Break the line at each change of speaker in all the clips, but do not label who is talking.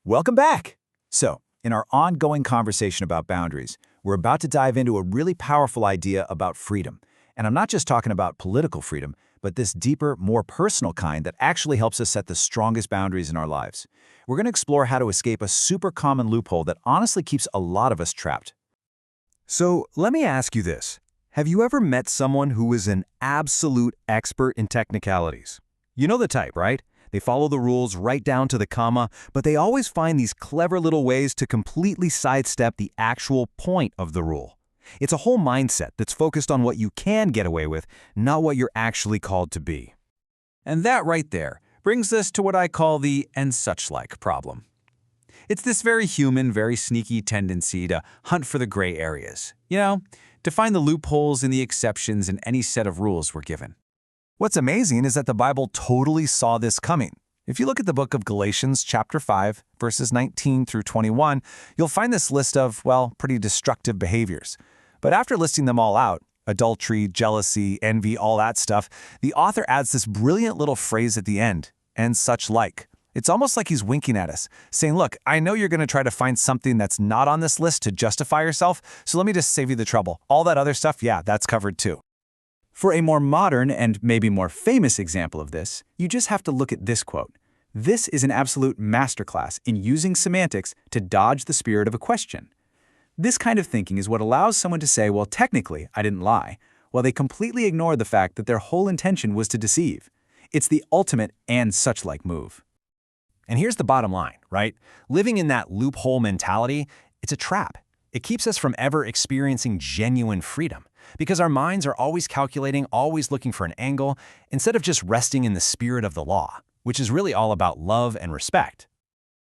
Welcome back! So, in our ongoing conversation about boundaries, we're about to dive into a really powerful idea about freedom. And I'm not just talking about political freedom, but this deeper, more personal kind that actually helps us set the strongest boundaries in our lives. We're going to explore how to escape a super common loophole that honestly keeps a lot of us trapped.
So let me ask you this. Have you ever met someone who is an absolute expert in technicalities? You know the type, right? They follow the rules right down to the comma, but they always find these clever little ways to completely sidestep the actual point of the rule. It's a whole mindset that's focused on what you can get away with, not what you're actually called to be.
And that right there brings us to what I call the and such like problem. It's this very human, very sneaky tendency to hunt for the gray areas, to find the loopholes and the exceptions in any set of rules we're given.
What's amazing is that the Bible totally saw this coming. If you look at the book of Galatians chapter 5, verses 19 through 21, you'll find this list of, pretty destructive behaviors. But after listing them all out, adultery, jealousy, envy, all that stuff, the author adds this brilliant little phrase at the end, and such like. It's almost like he's winking at us, saying, look, I know you're going to try to find something that's not on this list to justify yourself, so let me just save you the trouble. All that other stuff, yeah, that's covered too.
For a more modern and maybe more famous example of this, you just have to look at this quote. This is an absolute masterclass in using semantics to dodge the spirit of a question. This kind of thinking is what allows someone to say, well, technically, I didn't lie, while they completely ignore the fact that their whole intention was to deceive. It's the ultimate and such like move.
And here's the bottom line, right? Living in that loophole mentality, it's a trap. It keeps us from ever experiencing genuine freedom, because our minds are always calculating, always looking for an angle, instead of just resting in the spirit of the law, which is really all about love and respect.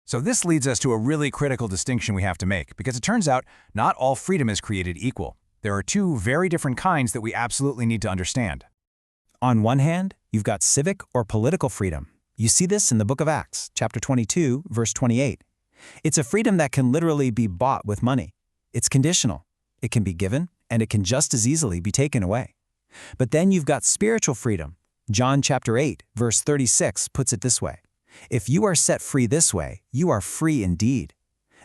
So this leads us to a really critical distinction we have to make, because it turns out not all freedom is created equal. There are two very different kinds that we absolutely need to understand.
On one hand, you've got civic or political freedom. You see this in the book of Acts, chapter 22, verse 28. It's a freedom that can literally be bought with money. It's conditional. It can be given, and it can just as easily be taken away. But then you've got spiritual freedom. John chapter 8, verse 36 puts it this way. If you are set free this way, you are free indeed.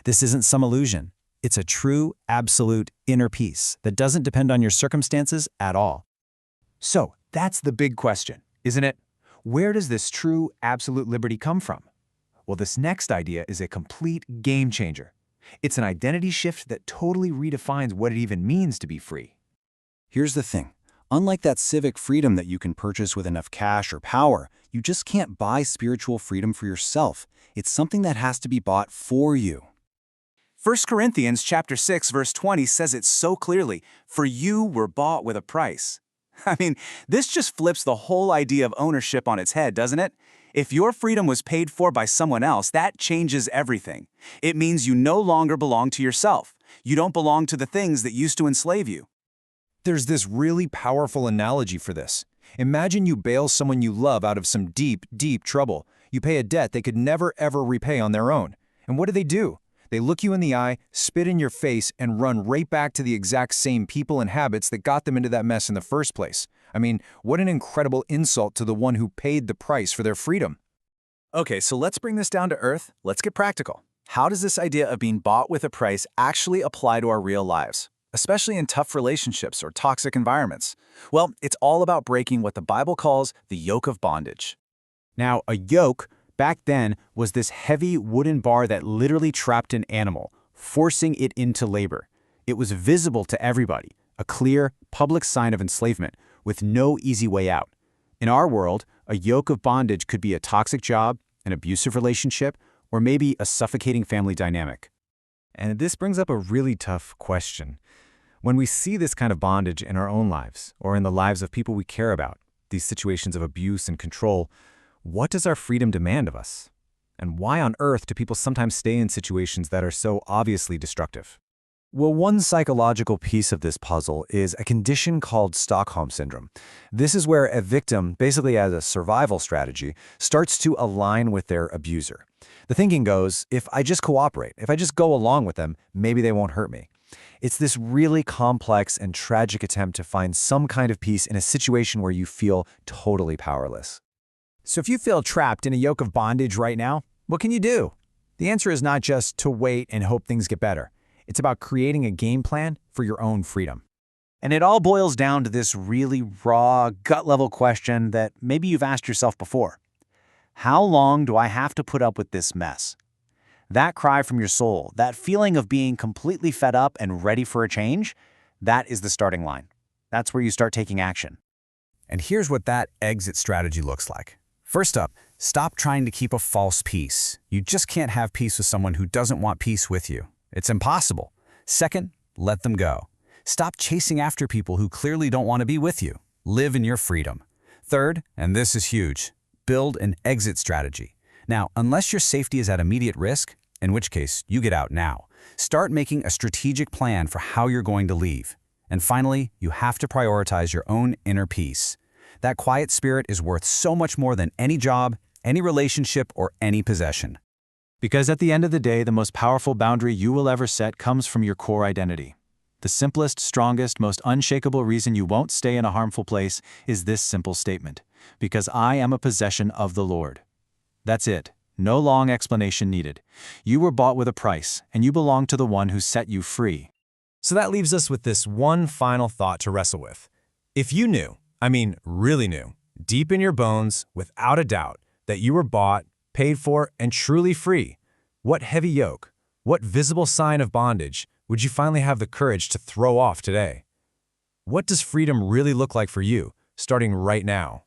This isn't some illusion. It's a true, absolute inner peace that doesn't depend on your circumstances at all.
So that's the big question, isn't it? Where does this true, absolute liberty come from? Well, this next idea is a complete game changer. It's an identity shift that totally redefines what it even means to be free.
Here's the thing. Unlike that civic freedom that you can purchase with enough cash or power, you just can't buy spiritual freedom for yourself. It's something that has to be bought for you.
1 Corinthians chapter 6, verse 20 says it so clearly, "For you were bought with a price." I mean, this just flips the whole idea of ownership on its head, doesn't it? If your freedom was paid for by someone else, that changes everything. It means you no longer belong to yourself. You don't belong to the things that used to enslave you.
There's this really powerful analogy for this. Imagine you bail someone you love out of some deep, deep trouble. You pay a debt they could never, ever repay on their own. And what do? They look you in the eye, spit in your face, and run right back to the exact same people and habits that got them into that mess in the first place. I mean, what an incredible insult to the one who paid the price for their freedom.
Okay, so let's bring this down to earth. Let's get practical. How does this idea of being bought with a price actually apply to our real lives, especially in tough relationships or toxic environments? Well, it's all about breaking what the Bible calls the yoke of bondage.
Now, a yoke back then was this heavy wooden bar that literally trapped an animal, forcing it into labor. It was visible to everybody, a clear, public sign of enslavement, with no easy way out. In our world, a yoke of bondage could be a toxic job, an abusive relationship, or maybe a suffocating family dynamic.
And this brings up a really tough question. When we see this kind of bondage in our own lives, or in the lives of people we care about, these situations of abuse and control, what does our freedom demand of us? And why on earth do people sometimes stay in situations that are so obviously destructive? Well, one psychological piece of this puzzle is a condition called Stockholm Syndrome. This is where a victim, basically as a survival strategy, starts to align with their abuser. The thinking goes, if I just cooperate, if I just go along with them, maybe they won't hurt me. It's this really complex and tragic attempt to find some kind of peace in a situation where you feel totally powerless.
So if you feel trapped in a yoke of bondage right now, what can you do? The answer is not just to wait and hope things get better. It's about creating a game plan for your own freedom.
And it all boils down to this really raw, gut-level question that maybe you've asked yourself before. How long do I have to put up with this mess? That cry from your soul, that feeling of being completely fed up and ready for a change, that is the starting line. That's where you start taking action.
And here's what that exit strategy looks like. First up, stop trying to keep a false peace. You just can't have peace with someone who doesn't want peace with you. It's impossible. Second, let them go. Stop chasing after people who clearly don't want to be with you. Live in your freedom. Third, and this is huge, build an exit strategy. Now, unless your safety is at immediate risk, in which case you get out now, start making a strategic plan for how you're going to leave. And finally, you have to prioritize your own inner peace. That quiet spirit is worth so much more than any job, any relationship, or any possession.
Because at the end of the day, the most powerful boundary you will ever set comes from your core identity. The simplest, strongest, most unshakable reason you won't stay in a harmful place is this simple statement: because I am a possession of the Lord. That's it. No long explanation needed. You were bought with a price, and you belong to the one who set you free.
So that leaves us with this one final thought to wrestle with. If you knew, I mean really knew, deep in your bones, without a doubt, that you were bought, paid for, and truly free, what heavy yoke, what visible sign of bondage would you finally have the courage to throw off today? What does freedom really look like for you, starting right now?